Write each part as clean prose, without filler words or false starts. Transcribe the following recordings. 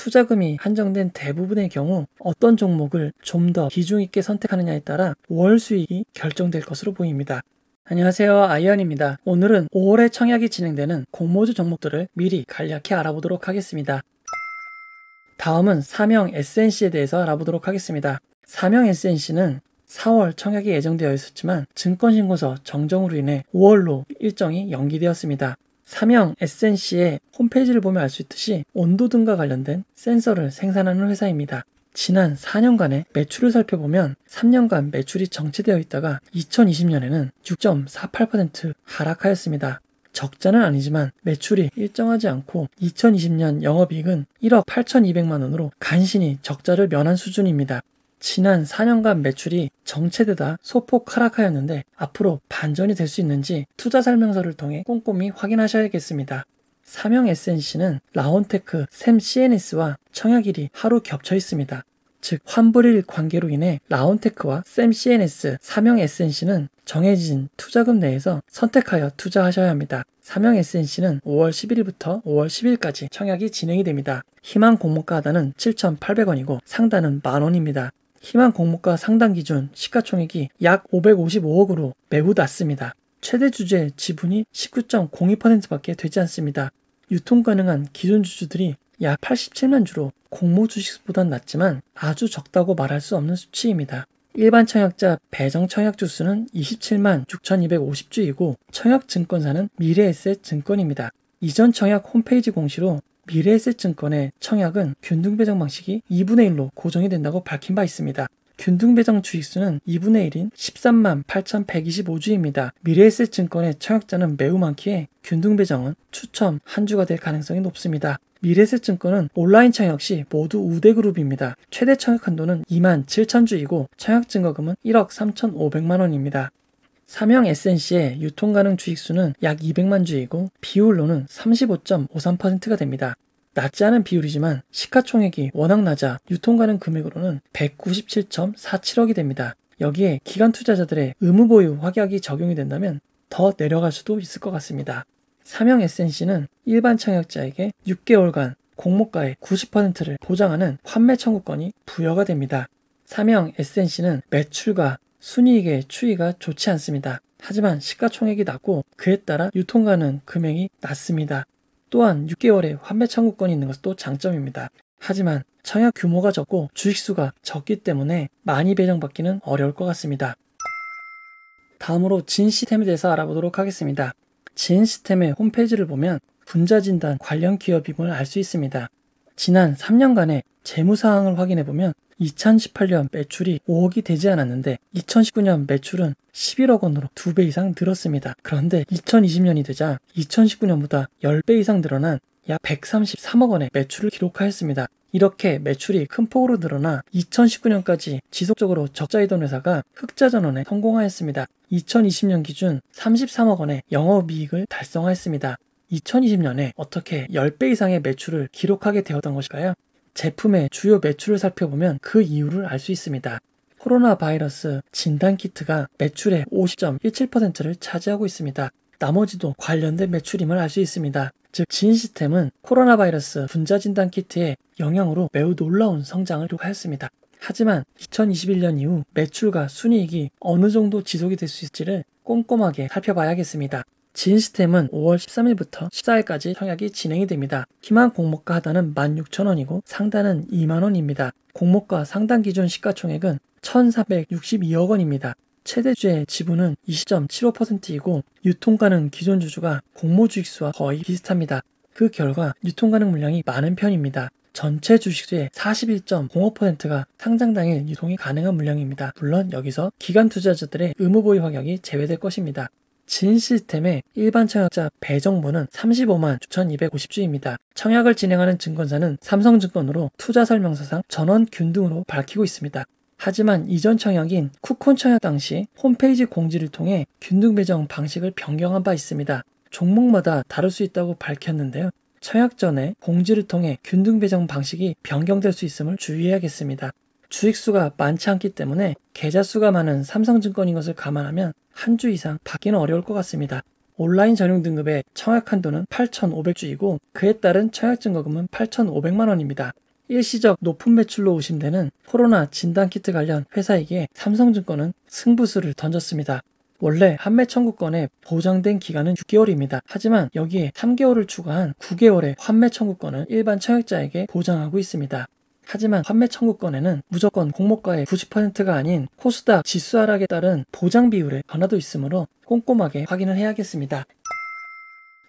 투자금이 한정된 대부분의 경우 어떤 종목을 좀 더 비중 있게 선택하느냐에 따라 월 수익이 결정될 것으로 보입니다. 안녕하세요, 아이언입니다. 오늘은 5월에 청약이 진행되는 공모주 종목들을 미리 간략히 알아보도록 하겠습니다. 다음은 사명 SNC에 대해서 알아보도록 하겠습니다. 사명 SNC는 4월 청약이 예정되어 있었지만 증권신고서 정정으로 인해 5월로 일정이 연기되었습니다. 사명 SNC의 홈페이지를 보면 알 수 있듯이 온도 등과 관련된 센서를 생산하는 회사입니다. 지난 4년간의 매출을 살펴보면 3년간 매출이 정체되어 있다가 2020년에는 6.48% 하락하였습니다. 적자는 아니지만 매출이 일정하지 않고 2020년 영업이익은 1억 8,200만 원으로 간신히 적자를 면한 수준입니다. 지난 4년간 매출이 정체되다 소폭 하락하였는데 앞으로 반전이 될 수 있는지 투자 설명서를 통해 꼼꼼히 확인하셔야겠습니다. 사명 SNC는 라온테크, 샘 CNS와 청약일이 하루 겹쳐 있습니다. 즉 환불일 관계로 인해 라온테크와 샘 CNS, 사명 SNC는 정해진 투자금 내에서 선택하여 투자하셔야 합니다. 사명 SNC는 5월 11일부터 5월 10일까지 청약이 진행이 됩니다. 희망 공모가 하단은 7,800원이고 상단은 만원입니다. 희망 공모가 상단 기준 시가총액이 약 555억으로 매우 낮습니다. 최대 주주의 지분이 19.02%밖에 되지 않습니다. 유통 가능한 기존 주주들이 약 87만 주로 공모 주식보단 낮지만 아주 적다고 말할 수 없는 수치입니다. 일반 청약자 배정 청약주 수는 27만 6,250주이고 청약증권사는 미래에셋증권입니다. 이전 청약 홈페이지 공시로 미래에셋증권의 청약은 균등배정 방식이 2분의 1로 고정이 된다고 밝힌 바 있습니다. 균등배정 주식수는 2분의 1인 13만 8,125주입니다. 미래에셋증권의 청약자는 매우 많기에 균등배정은 추첨 한 주가 될 가능성이 높습니다. 미래에셋증권은 온라인 청약 시 모두 우대그룹입니다. 최대 청약 한도는 2만 7천주이고 청약 증거금은 1억 3,500만 원입니다. 사명 SNC의 유통가능 주식수는 약 200만 주이고 비율로는 35.53%가 됩니다. 낮지 않은 비율이지만 시가총액이 워낙 낮아 유통가능 금액으로는 197.47억이 됩니다. 여기에 기관 투자자들의 의무보유 확약이 적용이 된다면 더 내려갈 수도 있을 것 같습니다. 사명 SNC는 일반 청약자에게 6개월간 공모가의 90%를 보장하는 환매 청구권이 부여가 됩니다. 사명 SNC는 매출과 순이익의 추이가 좋지 않습니다. 하지만 시가총액이 낮고 그에 따라 유통가능 금액이 낮습니다. 또한 6개월의 환매 청구권이 있는 것도 장점입니다. 하지만 청약 규모가 적고 주식수가 적기 때문에 많이 배정받기는 어려울 것 같습니다. 다음으로 진시스템에 대해서 알아보도록 하겠습니다. 진시스템의 홈페이지를 보면 분자진단 관련 기업임을 알 수 있습니다. 지난 3년간의 재무사항을 확인해보면 2018년 매출이 5억이 되지 않았는데 2019년 매출은 11억 원으로 2배 이상 늘었습니다. 그런데 2020년이 되자 2019년보다 10배 이상 늘어난 약 133억 원의 매출을 기록하였습니다. 이렇게 매출이 큰 폭으로 늘어나 2019년까지 지속적으로 적자이던 회사가 흑자전환에 성공하였습니다. 2020년 기준 33억 원의 영업이익을 달성하였습니다. 2020년에 어떻게 10배 이상의 매출을 기록하게 되었던 것일까요? 제품의 주요 매출을 살펴보면 그 이유를 알 수 있습니다. 코로나 바이러스 진단키트가 매출의 50.17%를 차지하고 있습니다. 나머지도 관련된 매출임을 알 수 있습니다. 즉 진시스템은 코로나 바이러스 분자진단키트의 영향으로 매우 놀라운 성장을 기록하였습니다. 하지만 2021년 이후 매출과 순이익이 어느 정도 지속이 될 수 있을지를 꼼꼼하게 살펴봐야겠습니다. 진시스템은 5월 13일부터 14일까지 청약이 진행이 됩니다. 희망 공모가 하단은 16,000원이고 상단은 2만원입니다. 공모가 상단 기준 시가총액은 1,462억 원입니다. 최대주의 지분은 20.75%이고 유통가능 기존 주주가 공모 주식수와 거의 비슷합니다. 그 결과 유통가능 물량이 많은 편입니다. 전체 주식수의 41.05%가 상장 당일 유통이 가능한 물량입니다. 물론 여기서 기관 투자자들의 의무보유 확약이 제외될 것입니다. 진시스템의 일반 청약자 배정번은 35만 6,250주입니다. 청약을 진행하는 증권사는 삼성증권으로 투자설명서상 전원 균등으로 밝히고 있습니다. 하지만 이전 청약인 쿠폰 청약 당시 홈페이지 공지를 통해 균등 배정 방식을 변경한 바 있습니다. 종목마다 다를 수 있다고 밝혔는데요. 청약 전에 공지를 통해 균등 배정 방식이 변경될 수 있음을 주의해야겠습니다. 주식수가 많지 않기 때문에 계좌수가 많은 삼성증권인 것을 감안하면 한 주 이상 받기는 어려울 것 같습니다. 온라인 전용 등급의 청약 한도는 8,500주이고 그에 따른 청약 증거금은 8,500만 원입니다. 일시적 높은 매출로 의심되는 코로나 진단키트 관련 회사에게 삼성증권은 승부수를 던졌습니다. 원래 판매 청구권의 보장된 기간은 6개월입니다. 하지만 여기에 3개월을 추가한 9개월의 판매 청구권을 일반 청약자에게 보장하고 있습니다. 하지만 판매 청구권에는 무조건 공모가의 90%가 아닌 코스닥 지수 하락에 따른 보장 비율의 변화도 있으므로 꼼꼼하게 확인을 해야겠습니다.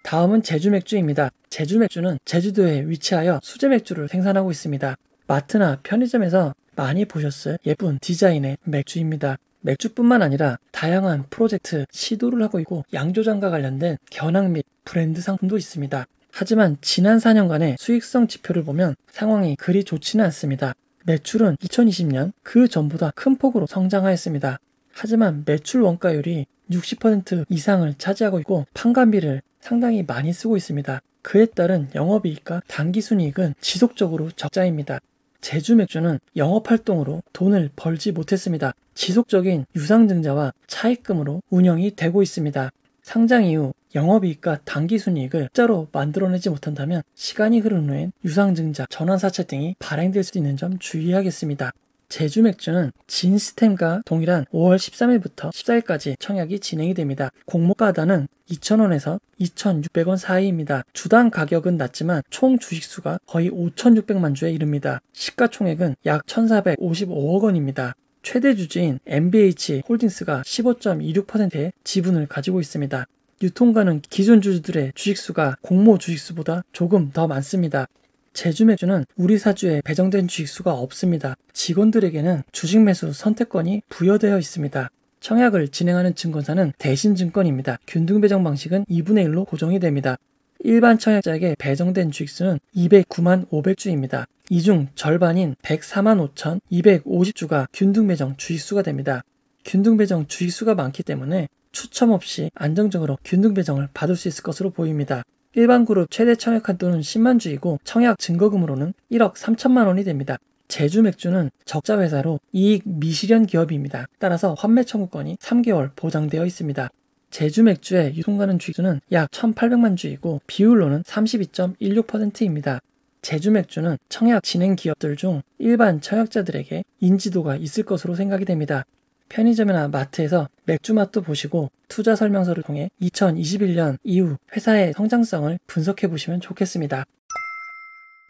다음은 제주맥주입니다. 제주맥주는 제주도에 위치하여 수제맥주를 생산하고 있습니다. 마트나 편의점에서 많이 보셨을 예쁜 디자인의 맥주입니다. 맥주뿐만 아니라 다양한 프로젝트 시도를 하고 있고 양조장과 관련된 견학 및 브랜드 상품도 있습니다. 하지만 지난 4년간의 수익성 지표를 보면 상황이 그리 좋지는 않습니다. 매출은 2020년 그 전보다 큰 폭으로 성장하였습니다. 하지만 매출 원가율이 60% 이상을 차지하고 있고 판관비를 상당히 많이 쓰고 있습니다. 그에 따른 영업이익과 당기순이익은 지속적으로 적자입니다. 제주맥주는 영업활동으로 돈을 벌지 못했습니다. 지속적인 유상증자와 차입금으로 운영이 되고 있습니다. 상장 이후 영업이익과 당기순이익을 숫자로 만들어내지 못한다면 시간이 흐른 후엔 유상증자, 전환사채 등이 발행될 수 있는 점 주의하겠습니다. 제주맥주는 진시스템과 동일한 5월 13일부터 14일까지 청약이 진행이 됩니다. 공모가 하단은 2,000원에서 2,600원 사이입니다. 주당 가격은 낮지만 총 주식수가 거의 5,600만 주에 이릅니다. 시가총액은 약 1,455억 원입니다. 최대 주주인 MBH 홀딩스가 15.26%의 지분을 가지고 있습니다. 유통가는 기존 주주들의 주식수가 공모 주식수보다 조금 더 많습니다. 제주맥주는 우리 사주에 배정된 주식수가 없습니다. 직원들에게는 주식 매수 선택권이 부여되어 있습니다. 청약을 진행하는 증권사는 대신증권입니다. 균등 배정 방식은 2분의 1로 고정이 됩니다. 일반 청약자에게 배정된 주식수는 209만 500주입니다. 이 중 절반인 104만 5,250주가 균등 배정 주식수가 됩니다. 균등 배정 주식수가 많기 때문에 추첨 없이 안정적으로 균등 배정을 받을 수 있을 것으로 보입니다. 일반 그룹 최대 청약 한도는 10만 주이고 청약 증거금으로는 1억 3천만 원이 됩니다. 제주맥주는 적자 회사로 이익 미실현 기업입니다. 따라서 환매 청구권이 3개월 보장되어 있습니다. 제주맥주의 유통가는 주식수는 약 1,800만 주이고 비율로는 32.16%입니다. 제주맥주는 청약 진행 기업들 중 일반 청약자들에게 인지도가 있을 것으로 생각이 됩니다. 편의점이나 마트에서 맥주 맛도 보시고 투자 설명서를 통해 2021년 이후 회사의 성장성을 분석해 보시면 좋겠습니다.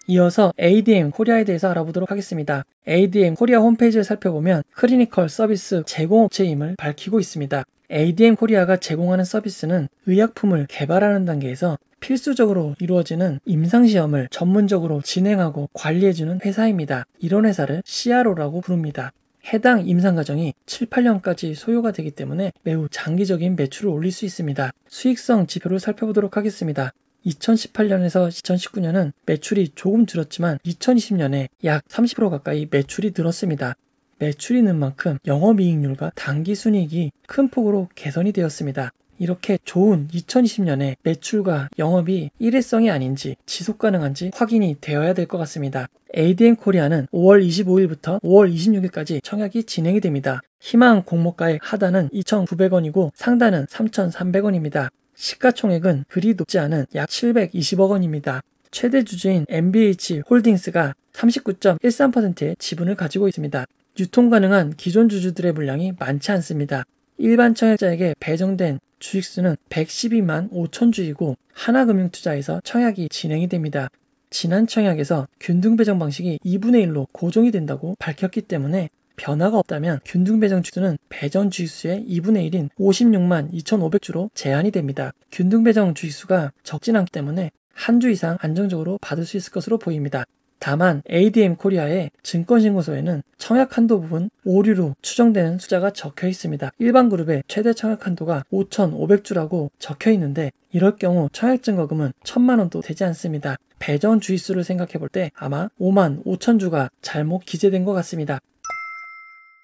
이어서 ADM 코리아에 대해서 알아보도록 하겠습니다. ADM 코리아 홈페이지를 살펴보면 클리니컬 서비스 제공업체임을 밝히고 있습니다. ADM 코리아가 제공하는 서비스는 의약품을 개발하는 단계에서 필수적으로 이루어지는 임상시험을 전문적으로 진행하고 관리해주는 회사입니다. 이런 회사를 CRO라고 부릅니다. 해당 임상 과정이 7, 8년까지 소요가 되기 때문에 매우 장기적인 매출을 올릴 수 있습니다. 수익성 지표를 살펴보도록 하겠습니다. 2018년에서 2019년은 매출이 조금 줄었지만 2020년에 약 30% 가까이 매출이 늘었습니다. 매출이 는 만큼 영업이익률과 당기순이익이 큰 폭으로 개선이 되었습니다. 이렇게 좋은 2020년에 매출과 영업이 일회성이 아닌지 지속 가능한지 확인이 되어야 될 것 같습니다. ADM 코리아는 5월 25일부터 5월 26일까지 청약이 진행이 됩니다. 희망 공모가의 하단은 2,900원이고 상단은 3,300원입니다. 시가총액은 그리 높지 않은 약 720억 원입니다. 최대 주주인 MBH 홀딩스가 39.13%의 지분을 가지고 있습니다. 유통 가능한 기존 주주들의 물량이 많지 않습니다. 일반 청약자에게 배정된 주식수는 112만 5천 주이고 하나금융투자에서 청약이 진행이 됩니다. 지난 청약에서 균등 배정 방식이 2분의 1로 고정이 된다고 밝혔기 때문에 변화가 없다면 균등 배정 주수는 배정 주식수의 2분의 1인 56만 2,500주로 제한이 됩니다. 균등 배정 주식수가 적진 않기 때문에 한 주 이상 안정적으로 받을 수 있을 것으로 보입니다. 다만 ADM 코리아의 증권신고서에는 청약 한도 부분 오류로 추정되는 숫자가 적혀 있습니다. 일반 그룹의 최대 청약 한도가 5,500주라고 적혀 있는데 이럴 경우 청약 증거금은 1,000만 원도 되지 않습니다. 배정 주의수를 생각해 볼 때 아마 5만 5천 주가 잘못 기재된 것 같습니다.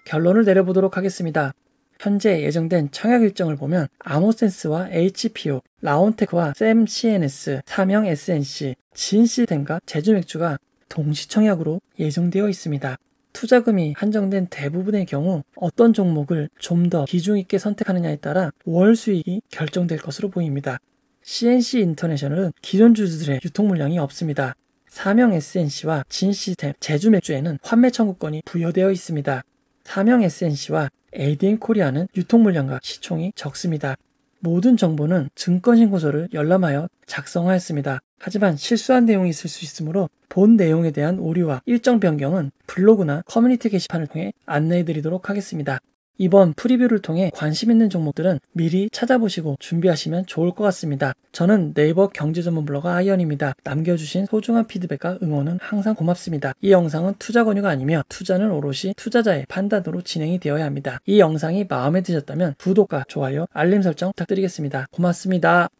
결론을 내려보도록 하겠습니다. 현재 예정된 청약 일정을 보면 아모센스와 HPO, 라온테크와 샘CNS, 삼형 SNC, 진시스템과 제주맥주가 동시 청약으로 예정되어 있습니다. 투자금이 한정된 대부분의 경우 어떤 종목을 좀 더 비중 있게 선택하느냐에 따라 월 수익이 결정될 것으로 보입니다. CNC 인터내셔널은 기존 주주들의 유통 물량이 없습니다. 사명 SNC와 진시스템, 제주맥주에는 환매 청구권이 부여되어 있습니다. 사명 SNC와 ADM 코리아는 유통물량과 시총이 적습니다. 모든 정보는 증권신고서를 열람하여 작성하였습니다. 하지만 실수한 내용이 있을 수 있으므로 본 내용에 대한 오류와 일정 변경은 블로그나 커뮤니티 게시판을 통해 안내해드리도록 하겠습니다. 이번 프리뷰를 통해 관심 있는 종목들은 미리 찾아보시고 준비하시면 좋을 것 같습니다. 저는 네이버 경제 전문 블로거 아이언입니다. 남겨주신 소중한 피드백과 응원은 항상 고맙습니다. 이 영상은 투자 권유가 아니며 투자는 오롯이 투자자의 판단으로 진행이 되어야 합니다. 이 영상이 마음에 드셨다면 구독과 좋아요, 알림 설정 부탁드리겠습니다. 고맙습니다.